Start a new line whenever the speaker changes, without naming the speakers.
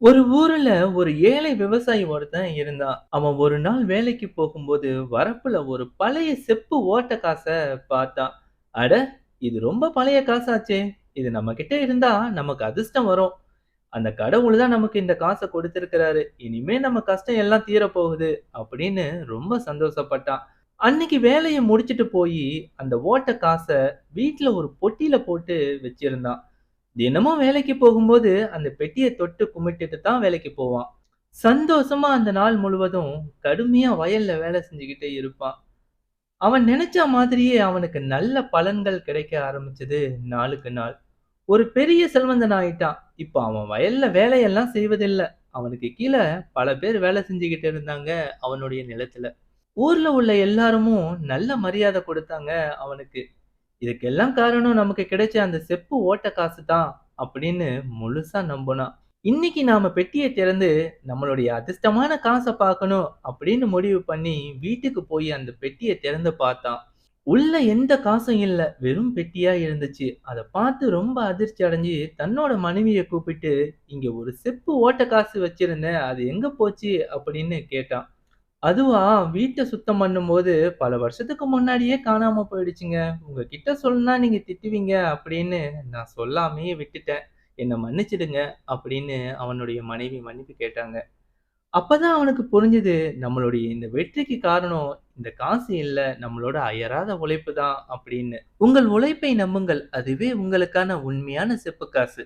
ஒரு ஊர்ல ஒரு ஏழை விவசாயி ஒருத்தன் இருந்தான். அவன் ஒரு நாள் வேலைக்கு போகும்போது வரப்புல ஒரு பழைய செப்பு ஓட்ட காச பார்த்தான். அட! இது ரொம்ப பழைய காசாச்சே! இது நம்மகிட்ட இருந்தா நமக்கு அதிர்ஷ்டம் வரும். அந்த கடவுள் தான் நமக்கு இந்த காச கொடுத்திருக்கிறாரு. இனிமே நம்ம கஷ்டம் எல்லாம் தீரப்போகுது அப்படின்னு ரொம்ப சந்தோஷப்பட்டான். அன்னைக்கு வேலைய முடிச்சுட்டு போயி அந்த ஓட்ட காச வீட்ல ஒரு பொட்டியில போட்டு வச்சிருந்தான். தினமும் வேலைக்கு போகும்போது அந்த பெட்டிய தொட்டு கும்பிட்டுட்டு தான் வேலைக்கு போவான். சந்தோஷமா அந்த நாள் முழுவதும் கடுமையா வயல்ல வேலை செஞ்சுகிட்டே இருப்பான். அவன் நினைச்ச மாதிரியே அவனுக்கு நல்ல பலன்கள் கிடைக்க ஆரம்பிச்சது நாளுக்கு நாள். ஒரு பெரிய செல்வந்தன் ஆயிட்டான். இப்ப அவன் வயல்ல வேலையெல்லாம் செய்வதில்ல. அவனுக்கு கீழ பல பேர் வேலை செஞ்சுகிட்டு இருந்தாங்க அவனுடைய நிலத்துல. ஊர்ல உள்ள எல்லாருமும் நல்ல மரியாதை கொடுத்தாங்க அவனுக்கு. இதுக்கெல்லாம் காரணம் நமக்கு கிடைச்ச அந்த செப்பு ஓட்ட காசு தான் அப்படின்னு முழுசா நம்புனான். இன்னைக்கு நாம பெட்டிய திறந்து நம்மளுடைய அதிர்ஷ்டமான காச பார்க்கணும் அப்படின்னு முடிவு பண்ணி வீட்டுக்கு போய் அந்த பெட்டிய திறந்து பார்த்தான். உள்ள எந்த காசும் இல்ல. வெறும் பெட்டியா இருந்துச்சு. அத பார்த்து ரொம்ப அதிர்ச்சி அடைஞ்சு தன்னோட மனைவிய கூப்பிட்டு, "இங்க ஒரு செப்பு ஓட்ட காசு வச்சிருந்தேன். அது எங்க போச்சு?" அப்படின்னு கேட்டான். அதுவா, வீட்ட சுத்தம் பண்ணும்போது பல வருஷத்துக்கு முன்னாடியே காணாம போயிடுச்சுங்க. உங்ககிட்ட சொன்னா நீங்க திட்டுவீங்க அப்படின்னு நான் சொல்லாமயே விட்டுட்டேன். என்ன மன்னிச்சிடுங்க அப்படின்னு அவனுடைய மனைவி மன்னிப்பு கேட்டாங்க. அப்பதான் அவனுக்கு புரிஞ்சது, நம்மளுடைய இந்த வெற்றிக்கு காரணம் இந்த காசு இல்ல, நம்மளோட அயராத உழைப்பு தான் அப்படின்னு. உங்கள் உழைப்பை நம்புங்கள். அதுவே உங்களுக்கான உண்மையான செப்பு காசு.